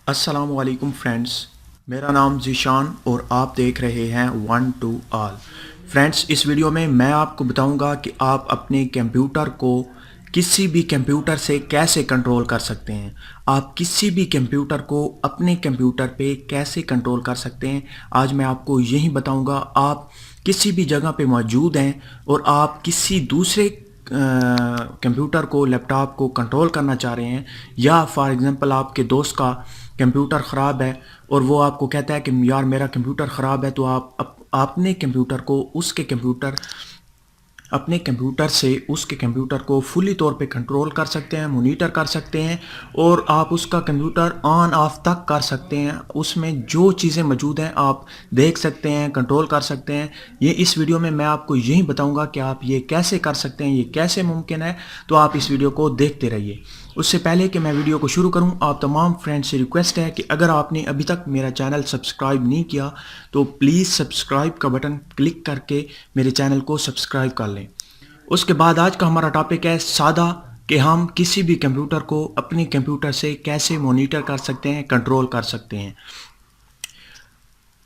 अस्सलामुअलैकुम फ्रेंड्स, मेरा नाम ज़ीशान और आप देख रहे हैं वन टू ऑल। फ्रेंड्स, इस वीडियो में मैं आपको बताऊंगा कि आप अपने कंप्यूटर को किसी भी कंप्यूटर से कैसे कंट्रोल कर सकते हैं। आप किसी भी कंप्यूटर को अपने कंप्यूटर पे कैसे कंट्रोल कर सकते हैं, आज मैं आपको यही बताऊंगा। आप किसी भी जगह पे मौजूद हैं और आप किसी दूसरे कंप्यूटर को, लैपटॉप को कंट्रोल करना चाह रहे हैं, या फॉर एग्ज़ाम्पल आपके दोस्त का कंप्यूटर ख़राब है और वो आपको कहता है कि यार मेरा कंप्यूटर ख़राब है, तो आप अपने कंप्यूटर को अपने कंप्यूटर से उसके कंप्यूटर को फुली तौर पे कंट्रोल कर सकते हैं, मॉनिटर कर सकते हैं और आप उसका कंप्यूटर ऑन ऑफ तक कर सकते हैं। उसमें जो चीज़ें मौजूद हैं आप देख सकते हैं, कंट्रोल कर सकते हैं। ये इस वीडियो में मैं आपको यही बताऊंगा कि आप ये कैसे कर सकते हैं, ये कैसे मुमकिन है। तो आप इस वीडियो को देखते रहिए। उससे पहले कि मैं वीडियो को शुरू करूं, आप तमाम फ्रेंड्स से रिक्वेस्ट है कि अगर आपने अभी तक मेरा चैनल सब्सक्राइब नहीं किया तो प्लीज़ सब्सक्राइब का बटन क्लिक करके मेरे चैनल को सब्सक्राइब कर लें। उसके बाद आज का हमारा टॉपिक है सादा, कि हम किसी भी कंप्यूटर को अपने कंप्यूटर से कैसे मॉनिटर कर सकते हैं, कंट्रोल कर सकते हैं।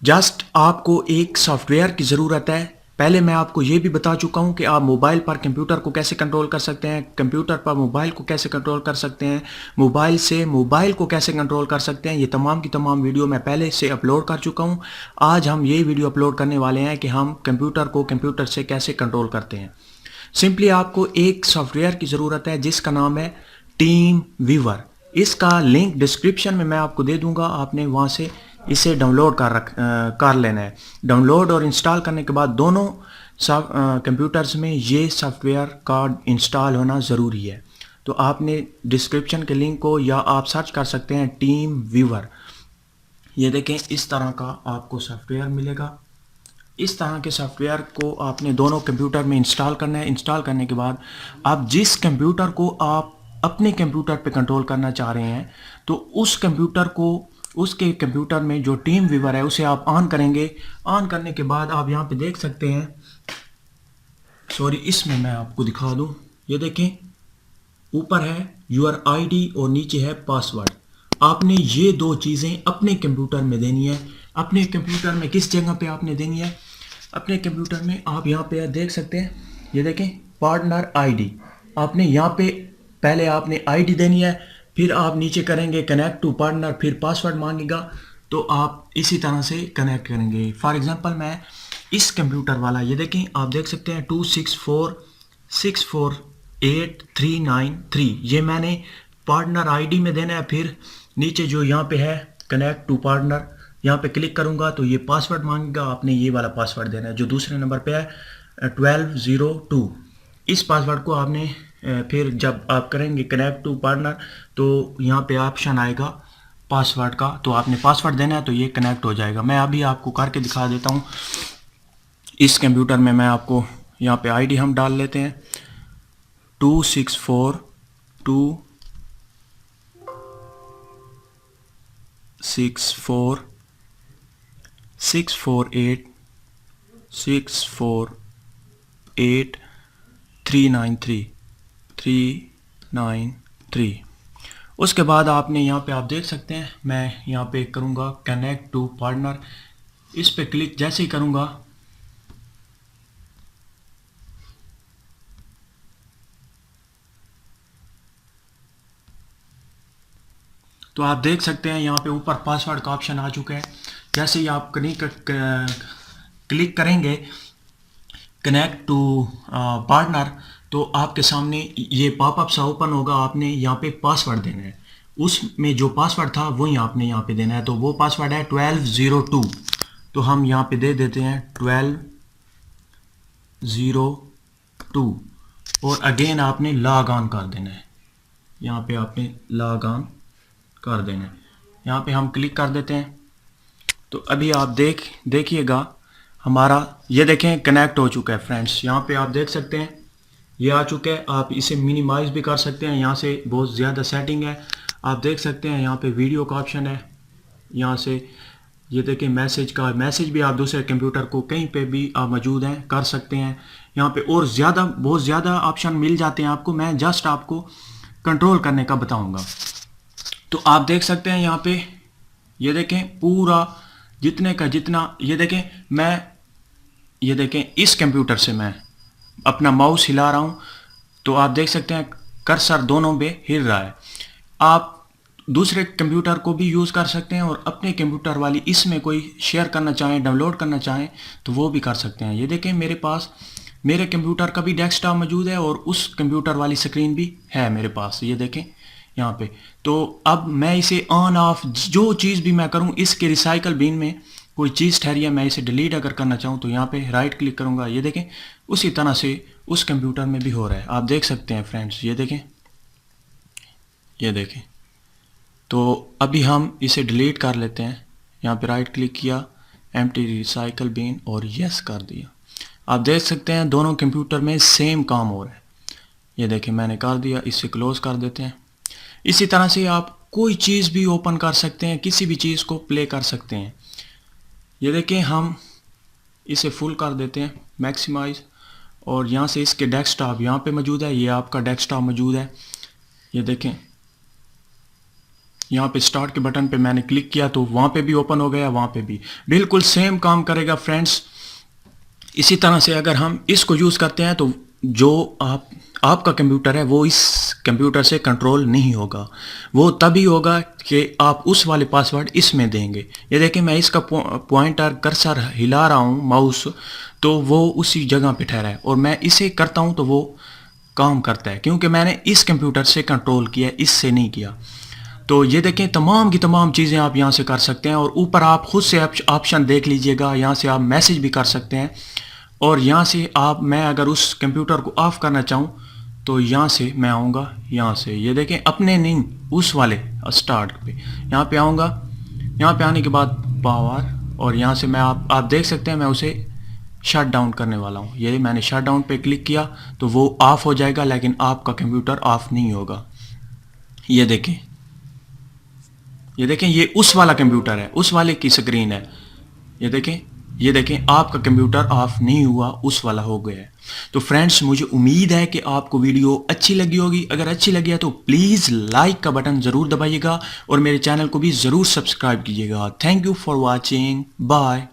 जस्ट आपको एक सॉफ्टवेयर की ज़रूरत है। पहले मैं आपको ये भी बता चुका हूँ कि आप मोबाइल पर कंप्यूटर को कैसे कंट्रोल कर सकते हैं, कंप्यूटर पर मोबाइल को कैसे कंट्रोल कर सकते हैं, मोबाइल से मोबाइल को कैसे कंट्रोल कर सकते हैं। ये तमाम की तमाम वीडियो मैं पहले से अपलोड कर चुका हूँ। आज हम ये वीडियो अपलोड करने वाले हैं कि हम कंप्यूटर को कंप्यूटर से कैसे कंट्रोल करते हैं। सिंपली आपको एक सॉफ्टवेयर की ज़रूरत है जिसका नाम है टीम वीवर। इसका लिंक डिस्क्रिप्शन में मैं आपको दे दूंगा, आपने वहाँ से इसे डाउनलोड कर लेना है। डाउनलोड और इंस्टॉल करने के बाद दोनों कंप्यूटर्स में ये सॉफ्टवेयर का इंस्टॉल होना ज़रूरी है। तो आपने डिस्क्रिप्शन के लिंक को, या आप सर्च कर सकते हैं टीम वीवर। ये देखें, इस तरह का आपको सॉफ्टवेयर मिलेगा। इस तरह के सॉफ्टवेयर को आपने दोनों कंप्यूटर में इंस्टॉल करना है। इंस्टॉल करने के बाद आप जिस कंप्यूटर को आप अपने कंप्यूटर पे कंट्रोल करना चाह रहे हैं, तो उस कंप्यूटर को, उसके कंप्यूटर में जो टीम वीवर है उसे आप ऑन करेंगे। ऑन करने के बाद आप यहाँ पे देख सकते हैं, सॉरी इसमें मैं आपको दिखा दूँ, ये देखें ऊपर है यूर आईडी और नीचे है पासवर्ड। आपने ये दो चीज़ें अपने कंप्यूटर में देनी है। अपने कंप्यूटर में किस जगह पे आपने देनी है? अपने कंप्यूटर में आप यहाँ पे देख सकते हैं, ये देखें पार्टनर आईडी। आपने यहाँ पे पहले आपने आईडी देनी है, फिर आप नीचे करेंगे कनेक्ट टू पार्टनर, फिर पासवर्ड मांगेगा, तो आप इसी तरह से कनेक्ट करेंगे। फॉर एग्जांपल मैं इस कंप्यूटर वाला, ये देखें आप देख सकते हैं 264648393, ये मैंने पार्टनर आईडी में देना है। फिर नीचे जो यहाँ पे है कनेक्ट टू पार्टनर, यहाँ पे क्लिक करूँगा तो ये पासवर्ड मांगेगा। आपने ये वाला पासवर्ड देना है जो दूसरे नंबर पे है 1202। इस पासवर्ड को आपने फिर जब आप करेंगे कनेक्ट टू पार्टनर तो यहाँ पे ऑप्शन आएगा पासवर्ड का, तो आपने पासवर्ड देना है तो ये कनेक्ट हो जाएगा। मैं अभी आपको करके दिखा देता हूँ। इस कंप्यूटर में मैं आपको यहाँ पे आईडी हम डाल लेते हैं 2642648393393। उसके बाद आपने यहाँ पे आप देख सकते हैं, मैं यहाँ पे करूँगा कनेक्ट टू पार्टनर। इस पे क्लिक जैसे ही करूँगा तो आप देख सकते हैं यहाँ पे ऊपर पासवर्ड का ऑप्शन आ चुका है। जैसे ही आप क्लिक करेंगे कनेक्ट टू पार्टनर, तो आपके सामने ये पॉपअप सा ओपन होगा। आपने यहाँ पे पासवर्ड देना है, उसमें जो पासवर्ड था वही आपने यहाँ पे देना है। तो वो पासवर्ड है 1202, तो हम यहाँ पे दे देते हैं 1202 और अगेन आपने लॉग ऑन कर देना है। यहाँ पे आपने लॉग ऑन कर देना है, यहाँ पे हम क्लिक कर देते हैं। तो अभी आप देखिएगा हमारा, ये देखें कनेक्ट हो चुका है फ्रेंड्स। यहाँ पे आप देख सकते हैं ये आ चुका है। आप इसे मिनिमाइज भी कर सकते हैं, यहाँ से बहुत ज़्यादा सेटिंग है। आप देख सकते हैं यहाँ पे वीडियो का ऑप्शन है, यहाँ से ये देखें मैसेज भी आप दूसरे कंप्यूटर को कहीं पे भी आप मौजूद हैं कर सकते हैं। यहाँ पे और बहुत ज़्यादा ऑप्शन मिल जाते हैं आपको। मैं जस्ट आपको कंट्रोल करने का बताऊँगा। तो आप देख सकते हैं यहाँ पे ये देखें पूरा जितने का जितना, ये देखें मैं, ये देखें इस कंप्यूटर से मैं अपना माउस हिला रहा हूँ तो आप देख सकते हैं कर्सर दोनों पे हिल रहा है। आप दूसरे कंप्यूटर को भी यूज़ कर सकते हैं और अपने कंप्यूटर वाली इसमें कोई शेयर करना चाहें, डाउनलोड करना चाहें तो वो भी कर सकते हैं। ये देखें मेरे पास मेरे कंप्यूटर का भी डेस्कटॉप मौजूद है और उस कंप्यूटर वाली स्क्रीन भी है मेरे पास, ये देखें यहाँ पे। तो अब मैं इसे ऑन ऑफ जो चीज़ भी मैं करूँ, इसके रिसाइकल बिन में कोई चीज़ ठहरी है, मैं इसे डिलीट अगर करना चाहूँ तो यहाँ पे राइट क्लिक करूँगा, ये देखें उसी तरह से उस कंप्यूटर में भी हो रहा है, आप देख सकते हैं फ्रेंड्स। ये देखें, ये देखें। तो अभी हम इसे डिलीट कर लेते हैं, यहाँ पे राइट क्लिक किया, एम्प्टी रिसाइकल बिन और यस कर दिया। आप देख सकते हैं दोनों कंप्यूटर में सेम काम हो रहा है। ये देखें मैंने कर दिया, इसे क्लोज कर देते हैं। इसी तरह से आप कोई चीज़ भी ओपन कर सकते हैं, किसी भी चीज़ को प्ले कर सकते हैं। ये देखें हम इसे फुल कर देते हैं, मैक्सिमाइज, और यहाँ से इसके डेस्कटॉप यहाँ पे मौजूद है, ये आपका डेस्कटॉप मौजूद है। ये देखें यहाँ पे स्टार्ट के बटन पे मैंने क्लिक किया तो वहाँ पे भी ओपन हो गया, वहाँ पे भी बिल्कुल सेम काम करेगा फ्रेंड्स। इसी तरह से अगर हम इसको यूज़ करते हैं तो जो आपका कंप्यूटर है वो इस कंप्यूटर से कंट्रोल नहीं होगा, वो तभी होगा कि आप उस वाले पासवर्ड इसमें देंगे। ये देखिए मैं इसका पॉइंटर कर्सर हिला रहा हूँ माउस तो वो उसी जगह पे ठहरा है और मैं इसे करता हूँ तो वो काम करता है, क्योंकि मैंने इस कंप्यूटर से कंट्रोल किया, इससे नहीं किया। तो ये देखें तमाम की तमाम चीज़ें आप यहाँ से कर सकते हैं और ऊपर आप खुद से ऑप्शन देख लीजिएगा, यहाँ से आप मैसेज भी कर सकते हैं और यहाँ से आप, मैं अगर उस कंप्यूटर को ऑफ करना चाहूँ तो यहाँ से मैं आऊँगा, यहाँ से ये देखें अपने नहीं उस वाले स्टार्ट पे यहाँ पे आऊँगा, यहाँ पे आने के बाद पावर और यहाँ से मैं आप देख सकते हैं मैं उसे शट डाउन करने वाला हूँ। ये मैंने शट डाउन पे क्लिक किया तो वो ऑफ हो जाएगा, लेकिन आपका कंप्यूटर ऑफ नहीं होगा। ये देखें, ये देखें ये उस वाला कंप्यूटर है, उस वाले की स्क्रीन है। ये देखें, ये देखें आपका कंप्यूटर ऑफ नहीं हुआ, उस वाला हो गया है। तो फ्रेंड्स मुझे उम्मीद है कि आपको वीडियो अच्छी लगी होगी। अगर अच्छी लगी है तो प्लीज़ लाइक का बटन ज़रूर दबाइएगा और मेरे चैनल को भी ज़रूर सब्सक्राइब कीजिएगा। Thank you for watching, bye.